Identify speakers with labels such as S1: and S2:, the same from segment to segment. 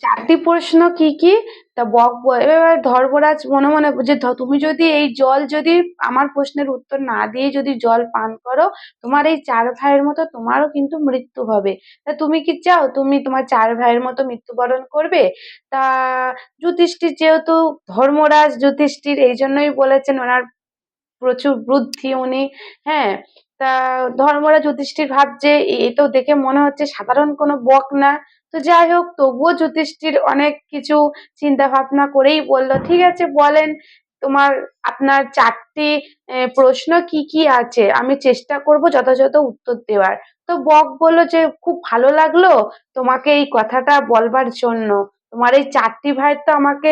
S1: 4টি প্রশ্ন কি কি? তা এবার ধর্মরাজ মনে মনে যে তুমি যদি এই জল যদি আমার প্রশ্নের উত্তর না দিয়ে যদি জল পান করো, তোমার এই 4 ভাইয়ের মতো তোমারও কিন্তু মৃত্যু হবে। তা তুমি কি চাও তুমি তোমার 4 ভাইয়ের মতো মৃত্যুবরণ করবে? তা যুধিষ্ঠির যেহেতু ধর্মরাজ যুধিষ্ঠির এই জন্যই বলেছেন, ওনার প্রচুর বুদ্ধি উনি, হ্যাঁ। তা ধর্মরাজ যুধিষ্ঠির ভাবছে এ তো দেখে মনে হচ্ছে সাধারণ কোনো বক না। তো যাই হোক, তবুও যুধিষ্ঠির অনেক কিছু চিন্তা ভাবনা করেই বলল, ঠিক আছে বলেন তোমার আপনার 4টি প্রশ্ন কি কি আছে, আমি চেষ্টা করব যথাযথ উত্তর দেওয়ার। তো বক বলল যে খুব ভালো লাগলো তোমাকে এই কথাটা বলবার জন্য। তোমার এই 4টি ভাই তো আমাকে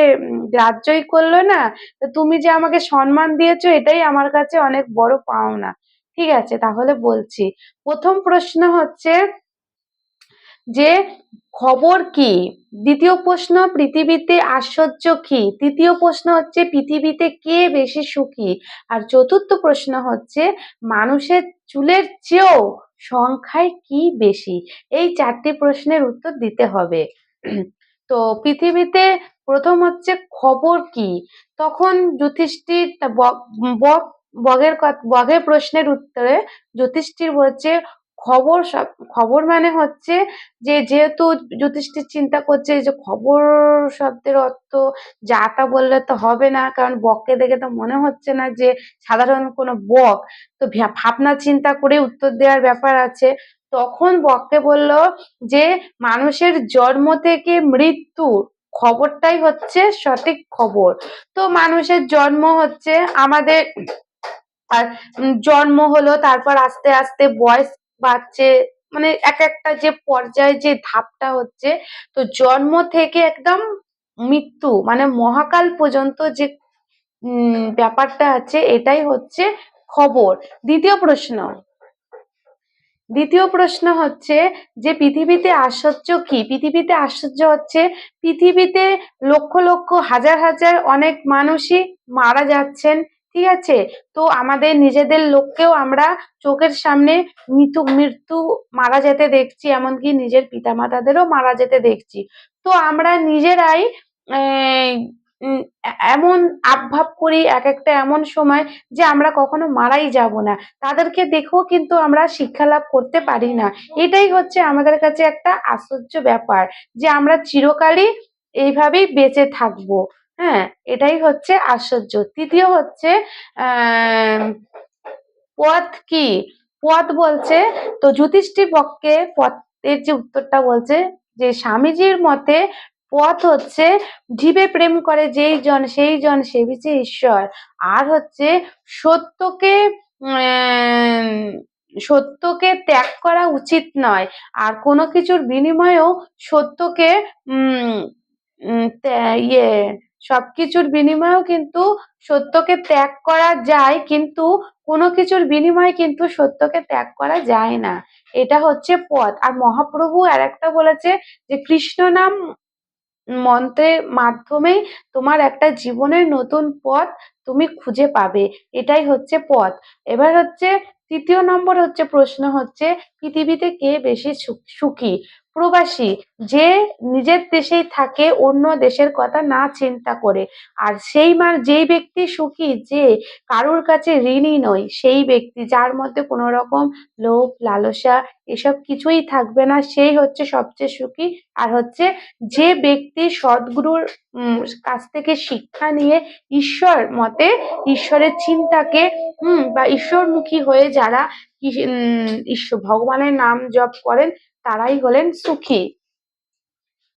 S1: গ্রাহ্যই করলো না। তো তুমি যে আমাকে সম্মান দিয়েছো এটাই আমার কাছে অনেক বড় পাওনা। ঠিক আছে, তাহলে বলছি। প্রথম প্রশ্ন হচ্ছে যে খবর কি? দ্বিতীয় প্রশ্ন, পৃথিবীতে আশ্চর্য কি? তৃতীয় প্রশ্ন হচ্ছে পৃথিবীতে কে বেশি সুখী? আর চতুর্থ প্রশ্ন হচ্ছে মানুষের চুলের চেয়েও সংখ্যায় কি বেশি? এই 4টি প্রশ্নের উত্তর দিতে হবে। তো পৃথিবীতে প্রথম হচ্ছে খবর কি? তখন যুধিষ্ঠির বক বগের প্রশ্নের উত্তরে যুধিষ্ঠির বলছে খবর মানে হচ্ছে যে যেহেতু যুধিষ্ঠির চিন্তা করছে যে খবর শব্দের অর্থ যা তা বললে তো হবে না, কারণ বককে দেখে তো মনে হচ্ছে না যে সাধারণ কোনো বক। তো ভাবনা চিন্তা করে উত্তর দেওয়ার ব্যাপার আছে। তখন বককে বলল যে মানুষের জন্ম থেকে মৃত্যু খবরটাই হচ্ছে সঠিক খবর। তো মানুষের জন্ম হচ্ছে আমাদের, আর জন্ম হলো, তারপর আস্তে আস্তে বয়স বাড়ছে, মানে এক একটা যে পর্যায়ে যে ধাপটা হচ্ছে। তো জন্ম থেকে একদম মৃত্যু মানে মহাকাল পর্যন্ত যে ব্যাপারটা আছে এটাই হচ্ছে খবর। দ্বিতীয় প্রশ্ন, দ্বিতীয় প্রশ্ন হচ্ছে যে পৃথিবীতে আশ্চর্য কি? পৃথিবীতে আশ্চর্য হচ্ছে পৃথিবীতে লক্ষ লক্ষ হাজার হাজার অনেক মানুষই মারা যাচ্ছেন, ঠিক আছে। তো আমাদের নিজেদের লোককেও আমরা চোখের সামনে মৃত্যু মারা যেতে দেখছি, এমনকি নিজের পিতামাতাদেরও মারা যেতে দেখছি। তো আমরা নিজেরাই এমন আবভাব করি এক একটা এমন সময় যে আমরা কখনো মারাই যাব না, তাদেরকে দেখেও কিন্তু আমরা শিক্ষা লাভ করতে পারি না। এটাই হচ্ছে আমাদের কাছে একটা আশ্চর্য ব্যাপার যে আমরা চিরকালই এইভাবেই বেঁচে থাকবো। হ্যাঁ, এটাই হচ্ছে আশ্চর্য। তৃতীয় হচ্ছে আহ পথ কি? পথ বলছে, তো যুধিষ্ঠির পক্ষে পথের যে উত্তরটা বলছে যে স্বামীজির মতে পথ হচ্ছে জীবে প্রেম করে যেই জন সেই জন সেবিছে ঈশ্বর। আর হচ্ছে সত্যকে সত্যকে ত্যাগ করা উচিত নয়। আর কোনো কিছুর বিনিময়েও সত্যকে উম ইয়ে সবকিছুর বিনিময়েও কিন্তু সত্যকে ত্যাগ করা যায়, কিন্তু কোনো কিছুর বিনিময়ে কিন্তু সত্যকে ত্যাগ করা যায় না। এটা হচ্ছে পথ। আর মহাপ্রভু আর একটা বলেছে যে কৃষ্ণ নাম মন্ত্রের মাধ্যমেই তোমার একটা জীবনের নতুন পথ তুমি খুঁজে পাবে, এটাই হচ্ছে পথ। এবার হচ্ছে তৃতীয় নম্বর হচ্ছে প্রশ্ন হচ্ছে পৃথিবীতে কে বেশি সুখী? প্রবাসী, যে নিজের দেশেই থাকে অন্য দেশের কথা না চিন্তা করে। আর যেই ব্যক্তি সুখী যে কারোর কাছে ঋণী নয়, সেই ব্যক্তি যার মধ্যে কোনো রকম লোভ লালসা এসব কিছুই থাকবে না, সেই হচ্ছে সবচেয়ে সুখী। আর হচ্ছে যে ব্যক্তি সদ্গুরুর কাছ থেকে শিক্ষা নিয়ে ঈশ্বর মতে ঈশ্বরের চিন্তাকে বা ঈশ্বরমুখী হয়ে যারা ঈশ্বর ভগবানের নাম জপ করেন তারাই হলেন সুখী।